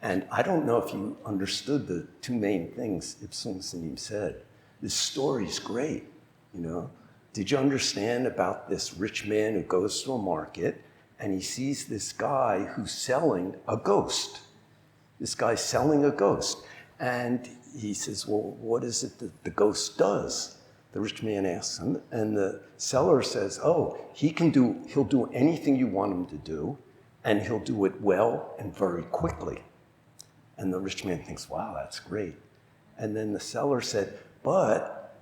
And I don't know if you understood the two main things Musangsa said. This story's great, you know. Did you understand about this rich man who goes to a market and he sees this guy who's selling a ghost? This guy's selling a ghost. And he says, well, what is it that the ghost does? The rich man asks him, and the seller says, oh, he'll do anything you want him to do, and he'll do it well and very quickly. And the rich man thinks, wow, that's great. And then the seller said, but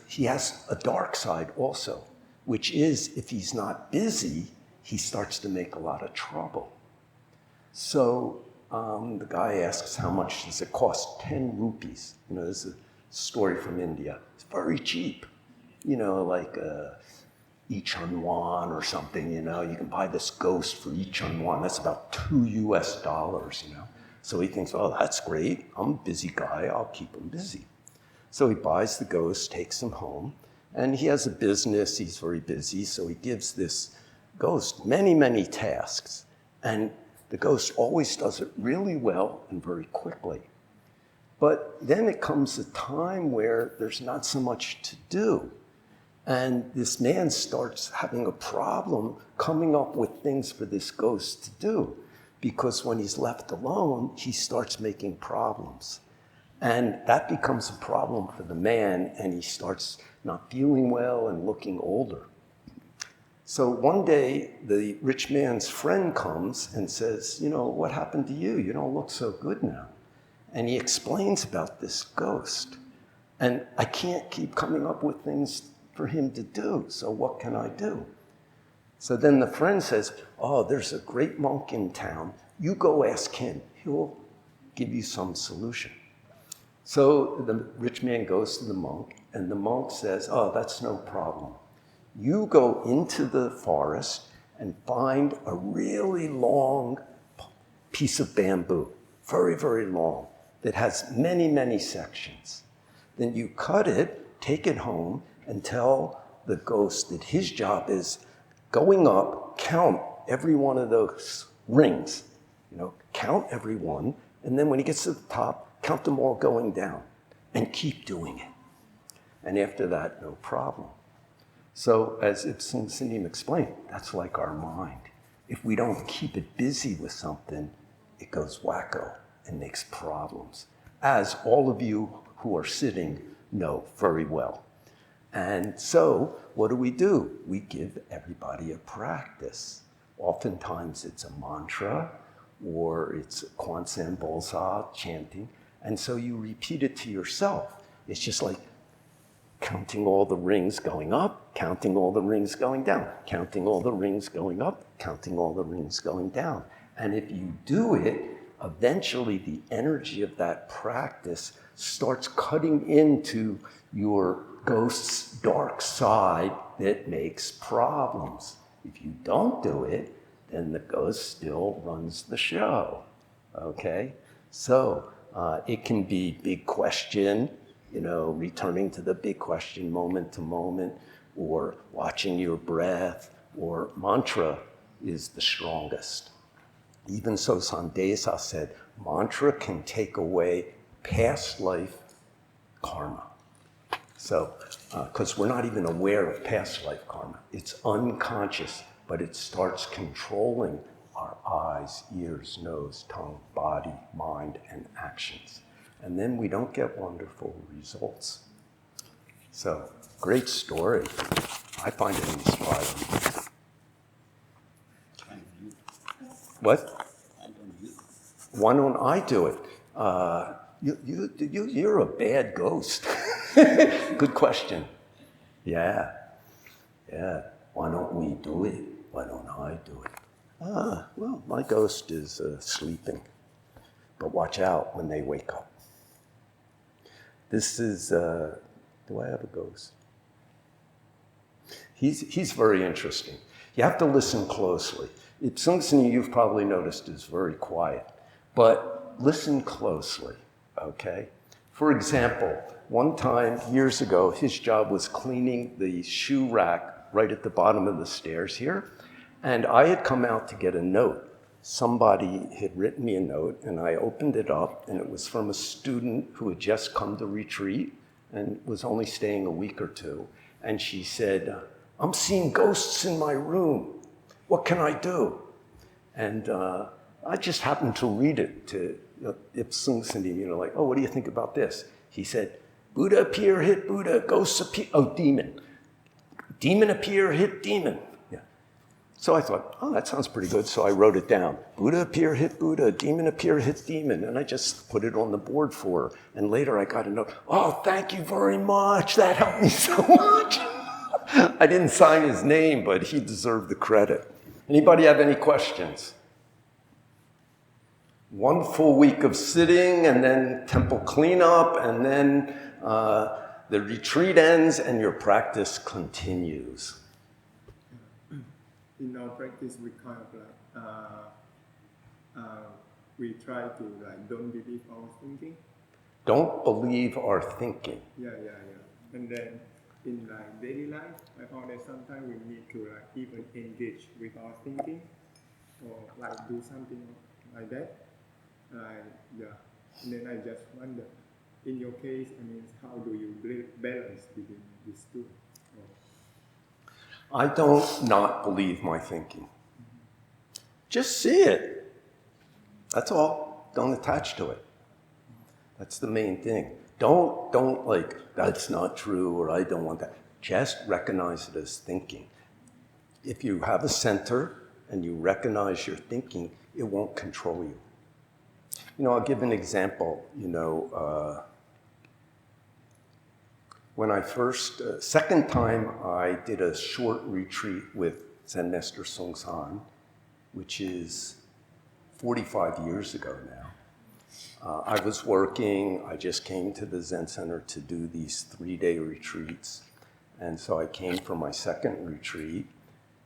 he has a dark side also, which is if he's not busy, he starts to make a lot of trouble. So the guy asks, how much does it cost? 10 rupees. You know, this is a story from India. It's very cheap. You know, like each yuan or something, you know. You can buy this ghost for each yuan. That's about $2 US, you know. So he thinks, oh, that's great. I'm a busy guy. I'll keep him busy. So he buys the ghost, takes him home, and he has a business. He's very busy, so he gives this ghost many, many tasks. And the ghost always does it really well and very quickly. But then it comes a time where there's not so much to do. And this man starts having a problem coming up with things for this ghost to do. Because when he's left alone, he starts making problems. And that becomes a problem for the man, and he starts not feeling well and looking older. So one day, the rich man's friend comes and says, you know, what happened to you? You don't look so good now. And he explains about this ghost. And I can't keep coming up with things for him to do, so what can I do? So then the friend says, oh, there's a great monk in town. You go ask him. He'll give you some solution. So the rich man goes to the monk, and the monk says, oh, that's no problem. You go into the forest and find a really long piece of bamboo, very, very long, that has many, many sections. Then you cut it, take it home, and tell the ghost that his job is going up, count every one of those rings, you know, count every one, and then when he gets to the top, count them all going down, and keep doing it. And after that, no problem. So as Musangsa explained, that's like our mind. If we don't keep it busy with something, it goes wacko and makes problems, as all of you who are sitting know very well. And so what do? We give everybody a practice. Oftentimes it's a mantra, or it's Kwanzaa Bolsa chanting, and so you repeat it to yourself. It's just like counting all the rings going up, counting all the rings going down, counting all the rings going up, counting all the rings going down. And if you do it, eventually the energy of that practice starts cutting into your ghost's dark side that makes problems. If you don't do it, then the ghost still runs the show, okay? So it can be big question, you know, returning to the big question moment to moment, or watching your breath, or mantra is the strongest. Even so, Sandesa said, mantra can take away past life karma. So, because we're not even aware of past life karma. It's unconscious, but it starts controlling our eyes, ears, nose, tongue, body, mind, and actions. And then we don't get wonderful results. So, great story. I find it inspiring. What? Why don't I do it? You're a bad ghost. Good question. Yeah. Why don't we do it? Why don't I do it? Well, my ghost is sleeping. But watch out when they wake up. This is, do I have a ghost? He's very interesting. You have to listen closely. Musangsa, you've probably noticed, is very quiet. But listen closely, okay? For example, one time, years ago, his job was cleaning the shoe rack right at the bottom of the stairs here. And I had come out to get a note. somebody had written me a note, and I opened it up, and it was from a student who had just come to retreat and was only staying a week or two. And she said, I'm seeing ghosts in my room. What can I do? And I just happened to read it to Musangsa, like, oh, what do you think about this? He said, Buddha appear, hit Buddha, ghosts appear, oh, demon. Demon appear, hit demon. Yeah. So I thought, oh, that sounds pretty good. So I wrote it down. Buddha appear, hit Buddha, demon appear, hit demon. And I just put it on the board for her. And later I got a note, oh, thank you very much. That helped me so much. I didn't sign his name, but he deserved the credit. Anybody have any questions? One full week of sitting, and then temple cleanup, and then the retreat ends and your practice continues. In our practice, we kind of like, we try to like don't believe our thinking. Don't believe our thinking. Yeah. And then in like daily life, I found that sometimes we need to like even engage with our thinking, or like do something like that. And then I just wonder, in your case, I mean, how do you balance between these two? I don't not believe my thinking. Just see it. That's all. Don't attach to it. That's the main thing. Don't like, that's not true, or I don't want that. Just recognize it as thinking. If you have a center and you recognize your thinking, it won't control you. I'll give an example. When I second time I did a short retreat with Zen Master Songsan, which is 45 years ago now. I was working, I just came to the Zen Center to do these 3-day retreats. And so I came for my second retreat,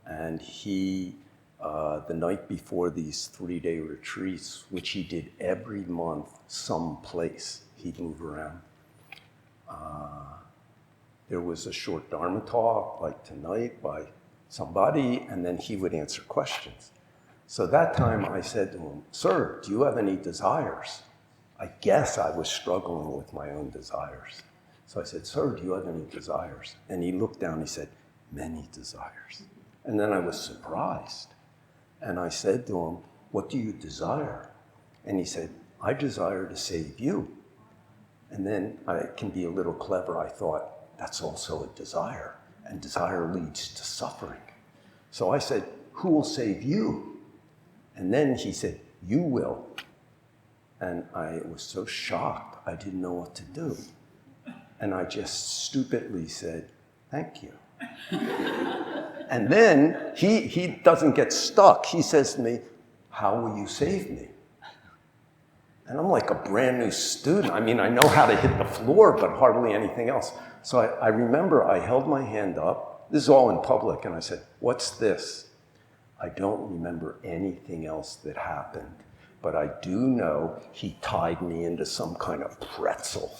and he, the night before these 3-day retreats, which he did every month someplace, he'd move around. There was a short Dharma talk, like tonight, by somebody, and then he would answer questions. So that time I said to him, sir, do you have any desires? I guess I was struggling with my own desires. So I said, sir, do you have any desires? And he looked down, he said, many desires. And then I was surprised. And I said to him, what do you desire? And he said, I desire to save you. And then I can be a little clever. I thought, that's also a desire, and desire leads to suffering. So I said, who will save you? And then he said, you will. And I was so shocked, I didn't know what to do. And I just stupidly said, thank you. And then he doesn't get stuck. He says to me, how will you save me? And I'm like a brand new student. I mean, I know how to hit the floor, but hardly anything else. So I remember I held my hand up. This is all in public. And I said, what's this? I don't remember anything else that happened. But I do know he tied me into some kind of pretzel.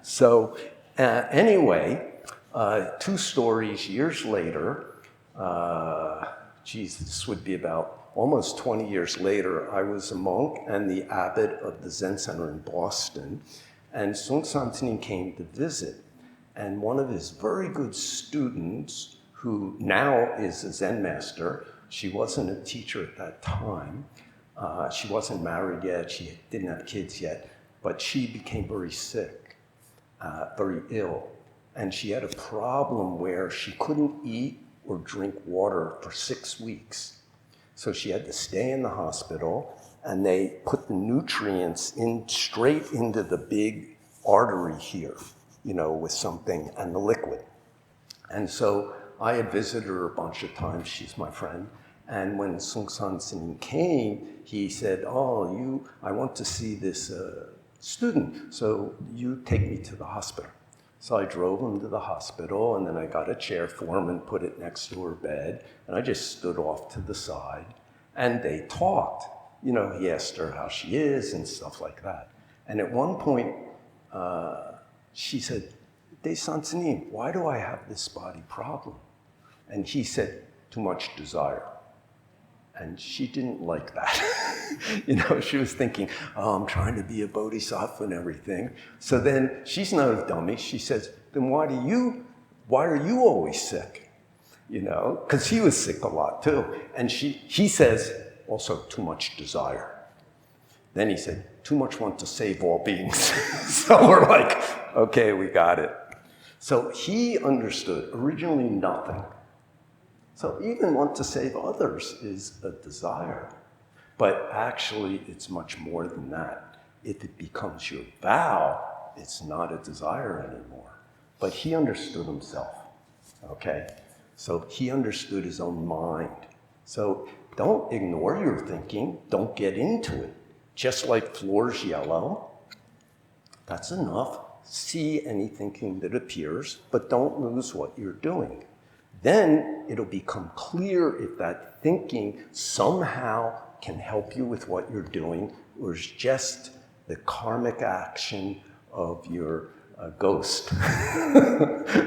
So anyway, 2 stories years later, this would be about almost 20 years later, I was a monk and the abbot of the Zen Center in Boston, and Songsan came to visit. And one of his very good students, who now is a Zen master, she wasn't a teacher at that time, she wasn't married yet, she didn't have kids yet, but she became very sick, very ill. And she had a problem where she couldn't eat or drink water for 6 weeks. So she had to stay in the hospital, and they put the nutrients in straight into the big artery here, with something, and the liquid. And so I had visited her a bunch of times. She's my friend. And when Songsan came, he said, I want to see this student, so you take me to the hospital. So I drove him to the hospital, and then I got a chair for him and put it next to her bed, and I just stood off to the side, and they talked. He asked her how she is and stuff like that. And at one point, she said, Dae Sansanim, why do I have this body problem? And he said, too much desire. And she didn't like that. You know, she was thinking, oh, I'm trying to be a bodhisattva and everything. So then she's not a dummy. She says, then why are you always sick? You know, because he was sick a lot too. And he says, also too much desire. Then he said, too much want to save all beings. So we're like, okay, we got it. So he understood originally nothing. So even want to save others is a desire. But actually, it's much more than that. If it becomes your vow, it's not a desire anymore. But he understood himself, okay? So he understood his own mind. So don't ignore your thinking. Don't get into it. Just like floor's yellow, that's enough. See any thinking that appears, but don't lose what you're doing. Then it'll become clear if that thinking somehow can help you with what you're doing, or is just the karmic action of your ghost,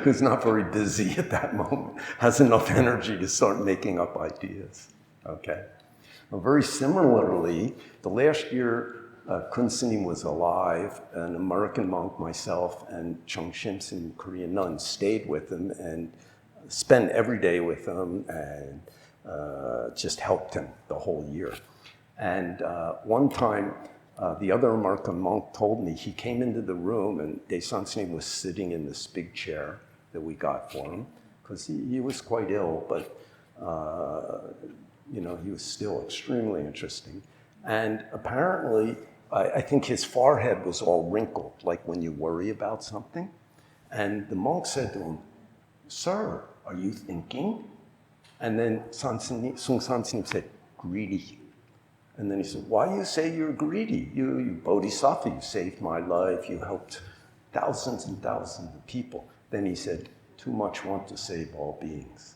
who's not very busy at that moment, has enough energy to start making up ideas. Okay. Well, very similarly, the last year Kun Sini was alive, an American monk, myself, and Chung Shimson, Korean nun, stayed with him and spent every day with him and just helped him the whole year. And one time, the other American monk told me, he came into the room and Dae Sini was sitting in this big chair that we got for him, because he was quite ill, but you know, he was still extremely interesting. And apparently, I think his forehead was all wrinkled, like when you worry about something. And the monk said to him, "Sir, are you thinking?" And then Sung San Sini said, "Greedy." And then he said, "Why you say you're greedy? You bodhisattva, you saved my life, you helped thousands and thousands of people." Then he said, "Too much want to save all beings."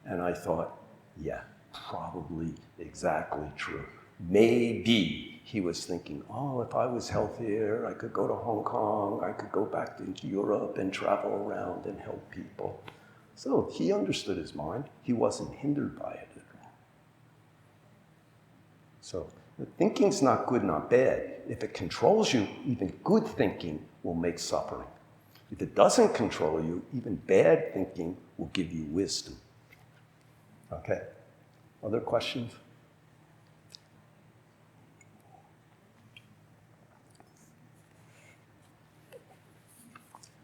And I thought, yeah, probably exactly true. Maybe he was thinking, oh, if I was healthier, I could go to Hong Kong, I could go back into Europe and travel around and help people. So he understood his mind. He wasn't hindered by it at all. So thinking's not good, not bad. If it controls you, even good thinking will make suffering. If it doesn't control you, even bad thinking will give you wisdom. Okay? Other questions?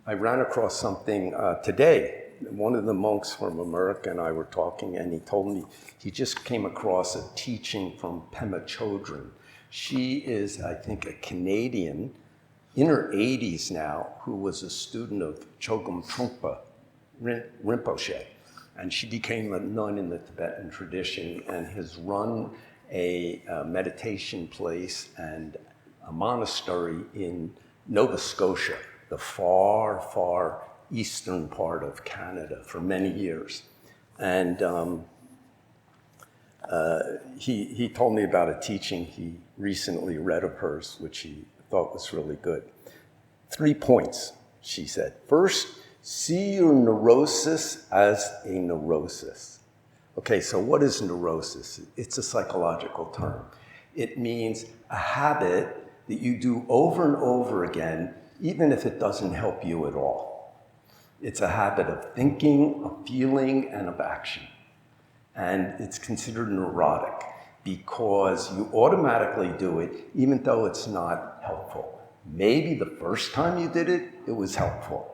I ran across something today. One of the monks from America and I were talking, and he told me he just came across a teaching from Pema Chodron. She is, I think, a Canadian in her 80s now, who was a student of Chogyam Trungpa Rinpoche. And she became a nun in the Tibetan tradition and has run a meditation place and a monastery in Nova Scotia, the far, far eastern part of Canada, for many years. And he told me about a teaching he recently read of hers, which he thought was really good. 3 points, she said. First, see your neurosis as a neurosis. Okay, so what is neurosis? It's a psychological term. It means a habit that you do over and over again, even if it doesn't help you at all. It's a habit of thinking, of feeling, and of action. And it's considered neurotic because you automatically do it even though it's not helpful. Maybe the first time you did it, it was helpful.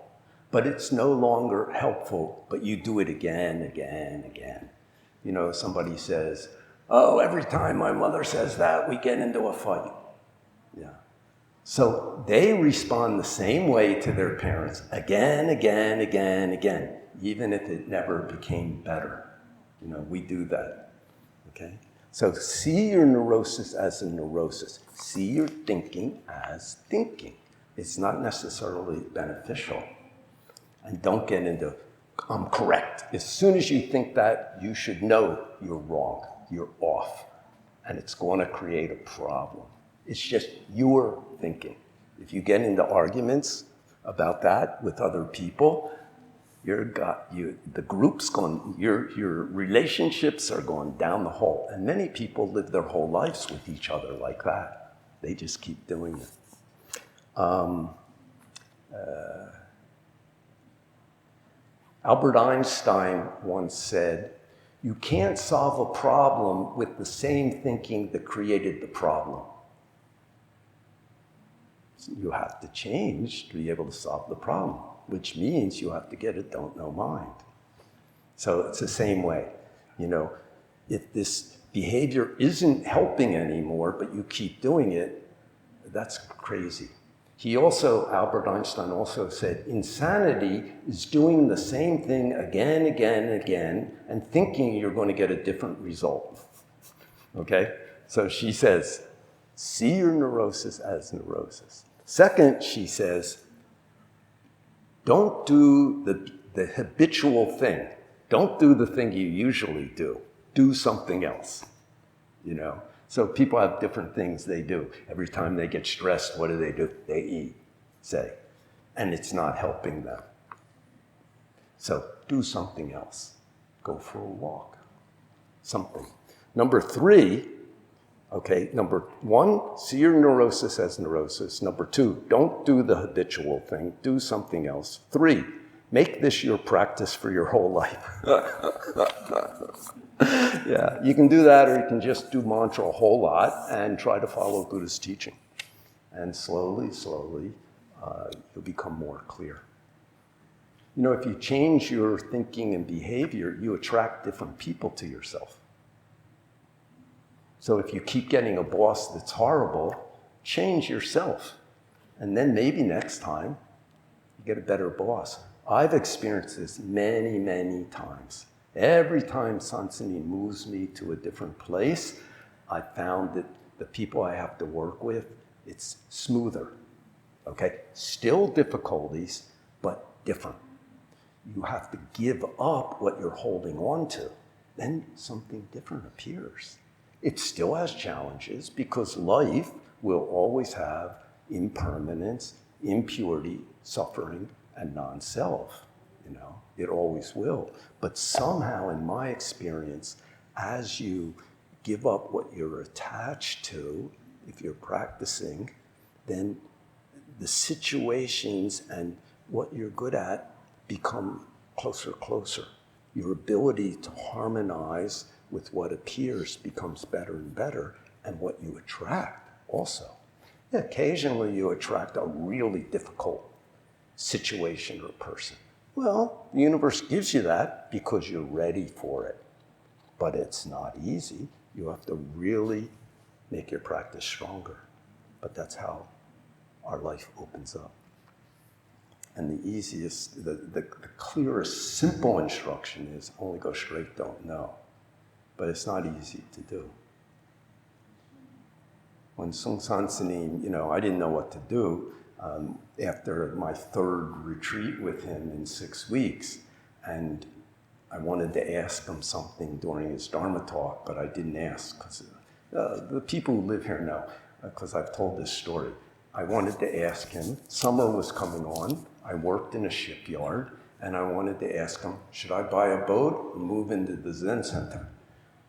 But it's no longer helpful, but you do it again, again, again. You know, somebody says, oh, every time my mother says that, we get into a fight. Yeah. So they respond the same way to their parents, again, again, again, again, even if it never became better. You know, we do that, okay? So see your neurosis as a neurosis. See your thinking as thinking. It's not necessarily beneficial. And don't get into, I'm correct. As soon as you think that, you should know you're wrong. You're off. And it's going to create a problem. It's just your thinking. If you get into arguments about that with other people, the group's gone, your relationships are going down the hole. And many people live their whole lives with each other like that. They just keep doing it. Albert Einstein once said, "You can't solve a problem with the same thinking that created the problem." So you have to change to be able to solve the problem, which means you have to get a don't know mind. So it's the same way. If this behavior isn't helping anymore, but you keep doing it, that's crazy. Albert Einstein also said, insanity is doing the same thing again, again, and again, and thinking you're going to get a different result. Okay? So she says, see your neurosis as neurosis. Second, she says, don't do the habitual thing. Don't do the thing you usually do. Do something else, So people have different things they do. Every time they get stressed, what do? They eat, say. And it's not helping them. So do something else. Go for a walk. Something. Number 3, number 1, see your neurosis as neurosis. Number 2, don't do the habitual thing. Do something else. 3, make this your practice for your whole life. Yeah, you can do that, or you can just do mantra a whole lot and try to follow Buddha's teaching. And slowly, you'll become more clear. If you change your thinking and behavior, you attract different people to yourself. So if you keep getting a boss that's horrible, change yourself. And then maybe next time, you get a better boss. I've experienced this many, many times. Every time Sansini moves me to a different place, I found that the people I have to work with, it's smoother. Okay? Still difficulties, but different. You have to give up what you're holding on to. Then something different appears. It still has challenges because life will always have impermanence, impurity, suffering, and non-self. It always will. But somehow, in my experience, as you give up what you're attached to, if you're practicing, then the situations and what you're good at become closer. Your ability to harmonize with what appears becomes better and better, and what you attract also. Yeah, occasionally you attract a really difficult situation or person. Well, the universe gives you that because you're ready for it. But it's not easy. You have to really make your practice stronger. But that's how our life opens up. And the easiest, the clearest, simple instruction is only go straight, don't know. But it's not easy to do. When Sung San Sanim, I didn't know what to do. After my 3rd retreat with him in 6 weeks, and I wanted to ask him something during his Dharma talk, but I didn't ask because the people who live here know, because I've told this story. I wanted to ask him, summer was coming on, I worked in a shipyard, and I wanted to ask him, should I buy a boat and move into the Zen Center?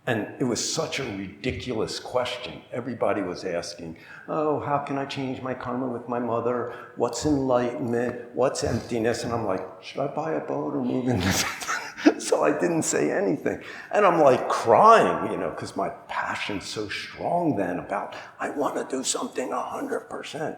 And it was such a ridiculous question. Everybody was asking, how can I change my karma with my mother? What's enlightenment? What's emptiness? And I'm like, should I buy a boat or move into the So I didn't say anything. And I'm like crying, because my passion's so strong then about, I want to do something 100%.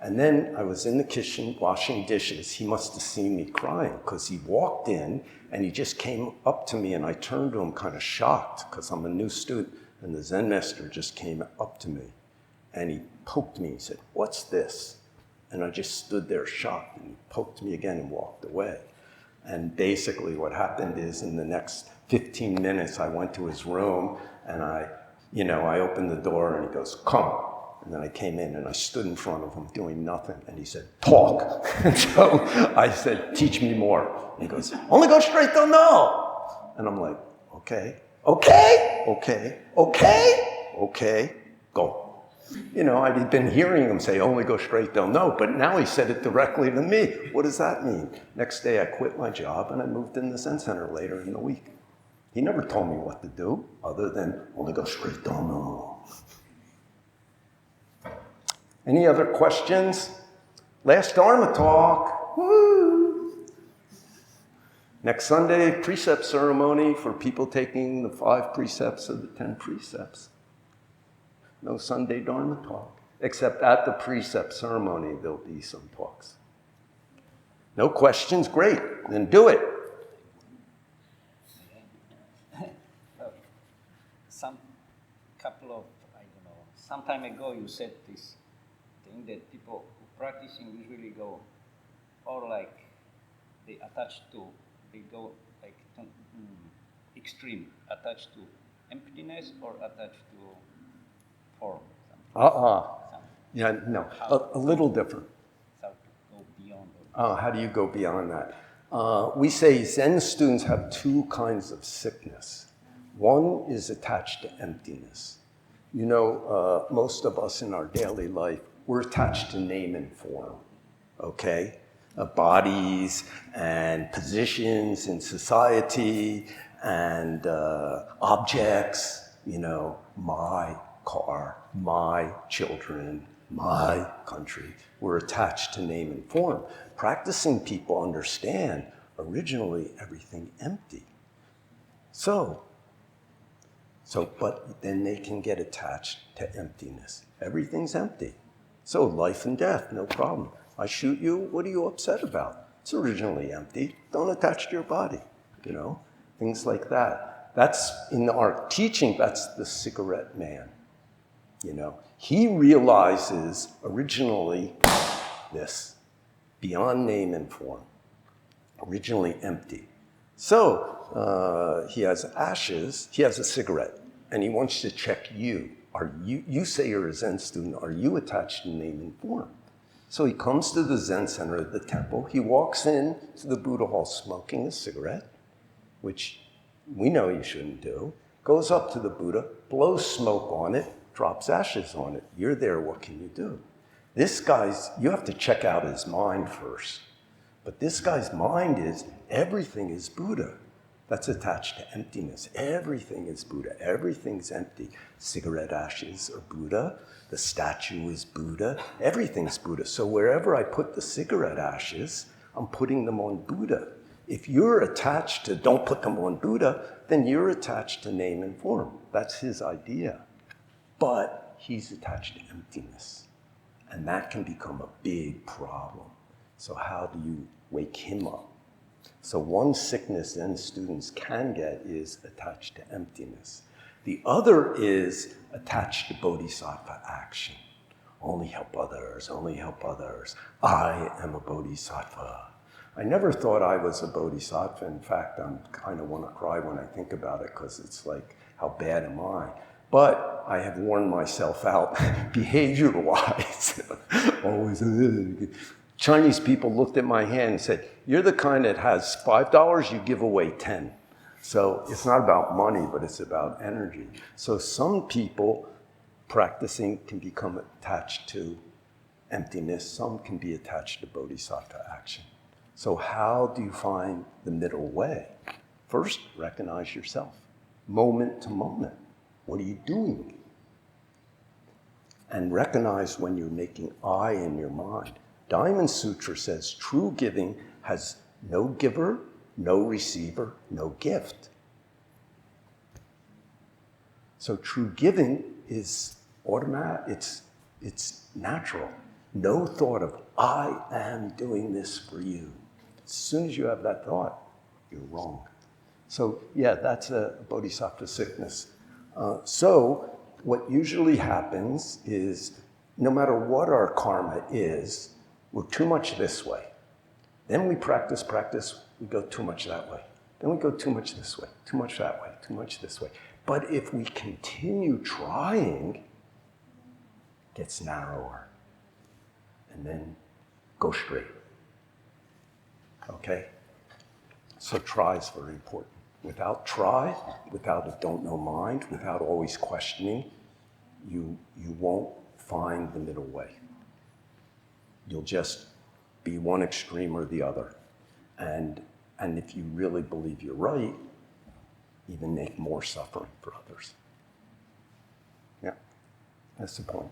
And then I was in the kitchen washing dishes. He must have seen me crying because he walked in and he just came up to me and I turned to him kind of shocked because I'm a new student. And the Zen master just came up to me and he poked me. He said, what's this? And I just stood there shocked and he poked me again and walked away. And basically what happened is in the next 15 minutes, I went to his room and I opened the door and he goes, come. And then I came in and I stood in front of him doing nothing. And he said, talk. And so I said, teach me more. And he goes, only go straight, don't know. And I'm like, okay, go. You know, I'd been hearing him say, only go straight, don't know, but now he said it directly to me. What does that mean? Next day I quit my job and I moved in the Zen Center later in the week. He never told me what to do other than only go straight, don't know. Any other questions? Last Dharma talk. Woo! Next Sunday, precept ceremony for people taking the 5 precepts of the 10 precepts. No Sunday Dharma talk, except at the precept ceremony, there'll be some talks. No questions? Great, then do it. Some time ago you said this thing that people who practicing usually go, or like they go like extreme, attached to emptiness or attached to form. Yeah, no, a little different. How to go beyond. How do you go beyond that? We say Zen students have 2 kinds of sickness. One is attached to emptiness. You know, most of us in our daily life, we're attached to name and form, okay? Bodies and positions in society and objects, you know, my car, my children, my country. We're attached to name and form. Practicing people understand originally everything empty. But then they can get attached to emptiness. Everything's empty. So life and death, no problem. I shoot you, what are you upset about? It's originally empty. Don't attach to your body, you know? Things like that. That's, in our teaching, that's the cigarette man, you know? He realizes originally this, beyond name and form, originally empty. So he has ashes, he has a cigarette, and he wants to check you. You say you're a Zen student, are you attached to name and form? So he comes to the Zen Center of the temple, he walks in to the Buddha hall smoking a cigarette, which we know you shouldn't do, goes up to the Buddha, blows smoke on it, drops ashes on it. You're there, what can you do? This guy's, you have to check out his mind first. But this guy's mind is, everything is Buddha. That's attached to emptiness. Everything is Buddha. Everything's empty. Cigarette ashes are Buddha. The statue is Buddha. Everything's Buddha. So wherever I put the cigarette ashes, I'm putting them on Buddha. If you're attached to don't put them on Buddha, then you're attached to name and form. That's his idea. But he's attached to emptiness. And that can become a big problem. So how do you wake him up? So one sickness Zen students can get is attached to emptiness. The other is attached to bodhisattva action. Only help others, only help others. I am a bodhisattva. I never thought I was a bodhisattva. In fact, I kind of want to cry when I think about it because it's like, how bad am I? But I have worn myself out behavior-wise. Always. Chinese people looked at my hand and said, you're the kind that has $5, you give away 10. So it's not about money, but it's about energy. So some people practicing can become attached to emptiness. Some can be attached to bodhisattva action. So how do you find the middle way? First, recognize yourself, moment to moment. What are you doing? And recognize when you're making I in your mind. Diamond Sutra says true giving has no giver, no receiver, no gift. So true giving is automatic, it's natural. No thought of, I am doing this for you. As soon as you have that thought, you're wrong. So yeah, that's a bodhisattva sickness. So what usually happens is, no matter what our karma is, we're too much this way. Then we practice, we go too much that way. Then we go too much this way, too much that way, too much this way. But if we continue trying, it gets narrower. And then go straight. Okay? So try is very important. Without try, without a don't know mind, without always questioning, you won't find the middle way. You'll just be one extreme or the other. And if you really believe you're right, even make more suffering for others. Yeah, that's the point.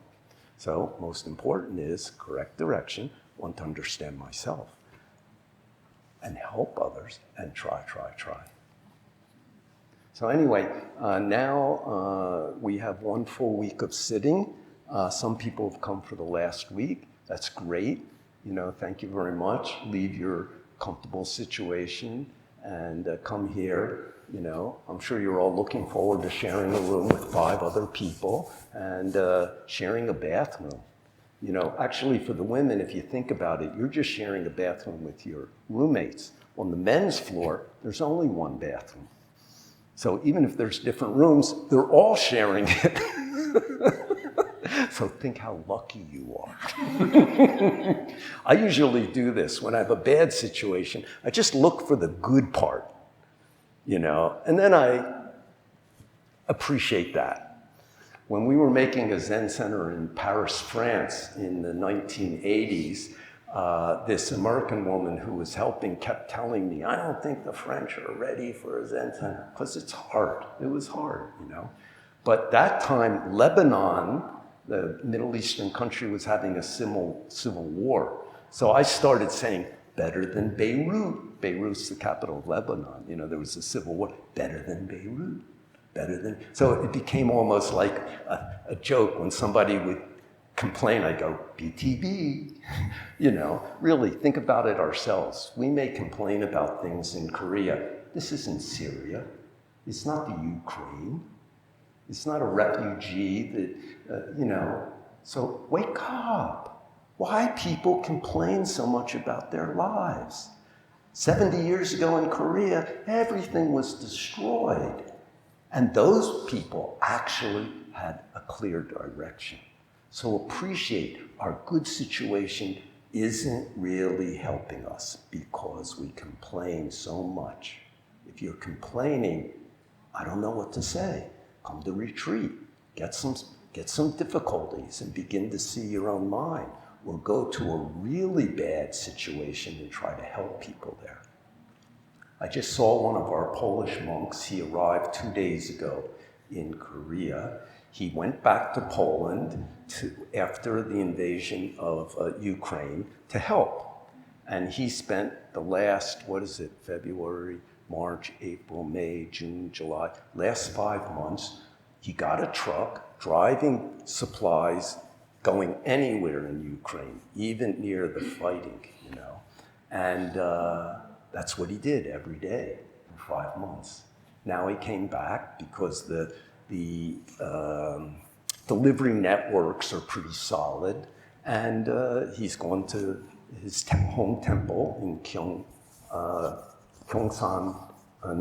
So most important is correct direction, want to understand myself, and help others, and try. So anyway, now we have 1 full week of sitting. Some people have come for the last week. That's great. Thank you very much. Leave your comfortable situation and come here. I'm sure you're all looking forward to sharing a room with 5 other people and sharing a bathroom. Actually for the women, if you think about it, you're just sharing a bathroom with your roommates. On the men's floor, there's only 1 bathroom. So even if there's different rooms, they're all sharing it. So think how lucky you are. I usually do this when I have a bad situation. I just look for the good part, and then I appreciate that. When we were making a Zen center in Paris, France in the 1980s, this American woman who was helping kept telling me, I don't think the French are ready for a Zen center, because it's hard. It was hard, But that time, Lebanon, the Middle Eastern country, was having a civil war. So I started saying, better than Beirut. Beirut's the capital of Lebanon. There was a civil war. Better than Beirut. So it became almost like a joke when somebody would complain. I go, BTB. Really think about it ourselves. We may complain about things in Korea. This isn't Syria. It's not the Ukraine. It's not a refugee that, so wake up. Why people complain so much about their lives? 70 years ago in Korea, everything was destroyed. And those people actually had a clear direction. So appreciate our good situation isn't really helping us because we complain so much. If you're complaining, I don't know what to say. Come to retreat, get some difficulties and begin to see your own mind, or go to a really bad situation and try to help people there. I just saw one of our Polish monks. He arrived 2 days ago in Korea. He went back to Poland after the invasion of Ukraine to help. And he spent the last, February, March, April, May, June, July, last 5 months, he got a truck, driving supplies, going anywhere in Ukraine, even near the fighting, And that's what he did every day for 5 months. Now he came back because the delivery networks are pretty solid, and he's gone to his home temple in Gyeongsan,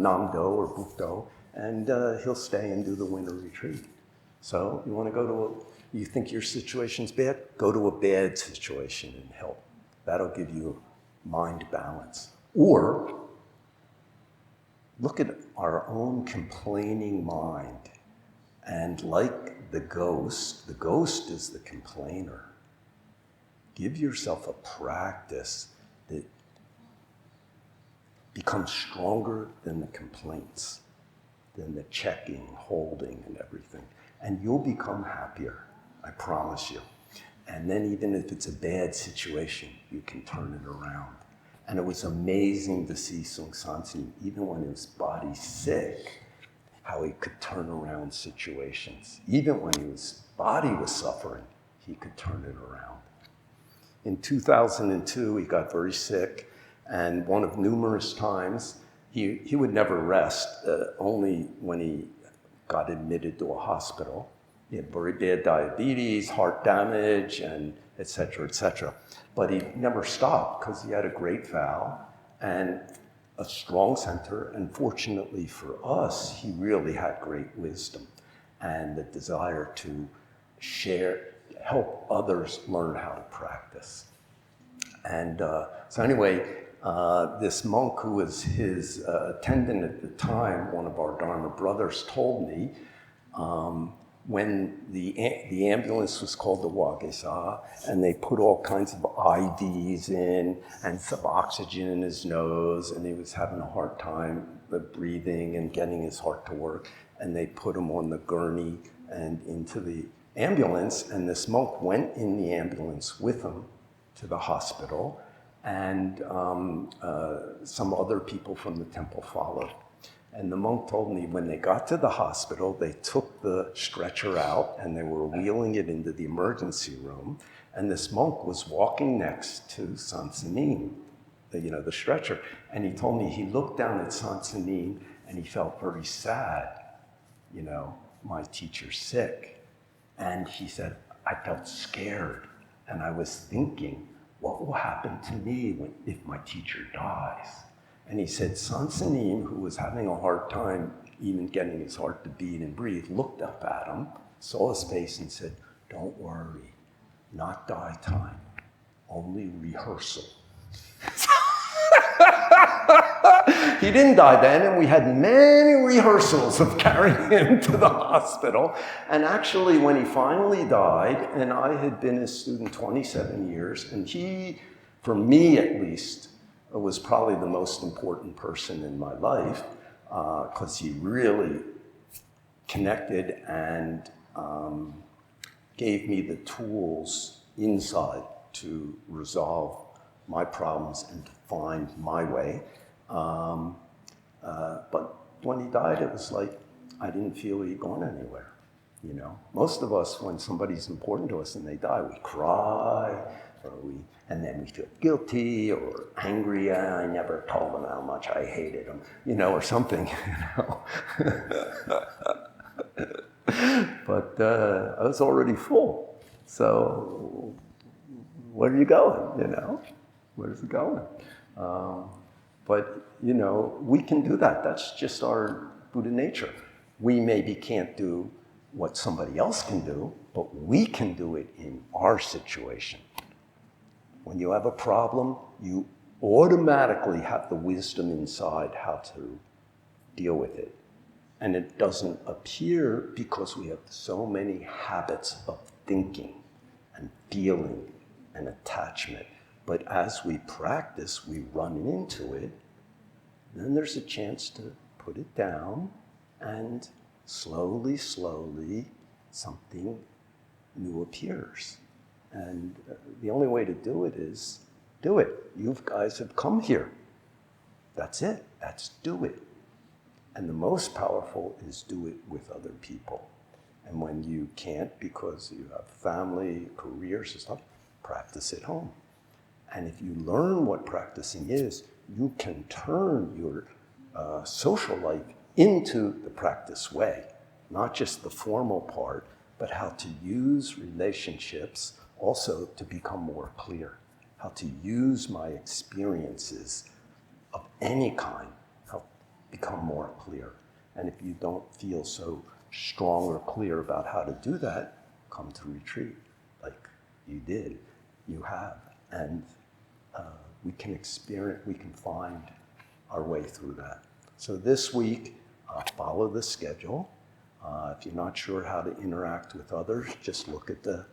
Namdo or Bukdo, and he'll stay and do the winter retreat. So you want to you think your situation's bad? Go to a bad situation and help. That'll give you mind balance. Or look at our own complaining mind, and like the ghost is the complainer. Give yourself a practice that becomes stronger than the complaints, than the checking, holding, and everything. And you'll become happier, I promise you. And then even if it's a bad situation, you can turn it around. And it was amazing to see Musangsa, even when his body's sick, how he could turn around situations. Even when his body was suffering, he could turn it around. In 2002, he got very sick, and one of numerous times, he would never rest, only when he got admitted to a hospital. He had very bad diabetes, heart damage, and et cetera, but he never stopped because he had a great vow and a strong center, and fortunately for us, he really had great wisdom and the desire to help others learn how to practice. And so anyway, this monk who was his attendant at the time, one of our Dharma brothers, told me when the ambulance was called the Wagesa, and they put all kinds of IVs in and some oxygen in his nose, and he was having a hard time breathing and getting his heart to work, and they put him on the gurney and into the ambulance, and this monk went in the ambulance with him to the hospital, and some other people from the temple followed. And the monk told me when they got to the hospital, they took the stretcher out and they were wheeling it into the emergency room. And this monk was walking next to Sansanin, the stretcher. And he told me he looked down at Sansanin and he felt very sad. My teacher's sick. And he said, I felt scared. And I was thinking, what will happen to me if my teacher dies? And he said, Sansanin, who was having a hard time even getting his heart to beat and breathe, looked up at him, saw his face and said, don't worry, not die time, only rehearsal. He didn't die then, and we had many rehearsals of carrying him to the hospital. And actually, when he finally died, and I had been his student 27 years, and he, for me at least, was probably the most important person in my life, because he really connected and gave me the tools inside to resolve my problems and to find my way. But when he died, it was like I didn't feel he'd gone anywhere. Most of us, when somebody's important to us and they die, we cry, and then we feel guilty or angry. I never told him how much I hated him, or something. But I was already full. So where are you going? Where's it going? But we can do that. That's just our Buddha nature. We maybe can't do what somebody else can do, but we can do it in our situation. When you have a problem, you automatically have the wisdom inside how to deal with it. And it doesn't appear because we have so many habits of thinking and feeling and attachment. But as we practice, we run into it. Then there's a chance to put it down, and slowly, slowly, something new appears. And the only way to do it is do it. You guys have come here. That's it. That's do it. And the most powerful is do it with other people. And when you can't because you have family, careers and stuff, practice at home. And if you learn what practicing is, you can turn your social life into the practice way, not just the formal part, but how to use relationships also to become more clear, how to use my experiences of any kind, help become more clear. And if you don't feel so strong or clear about how to do that, come to retreat like you did, you have. And we can experience, we can find our way through that. So this week, follow the schedule. If you're not sure how to interact with others, just look at the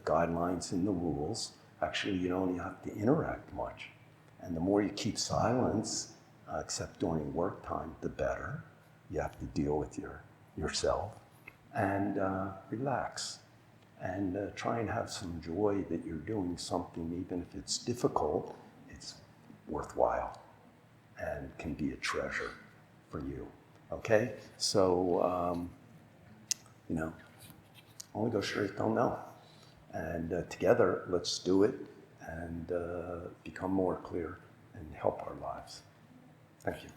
guidelines and the rules. Actually, you don't have to interact much. And the more you keep silence, except during work time, the better. You have to deal with yourself. And relax. And try and have some joy that you're doing something, even if it's difficult, it's worthwhile and can be a treasure for you. Okay? So, only go straight, don't know. And together, let's do it and become more clear and help our lives. Thank you.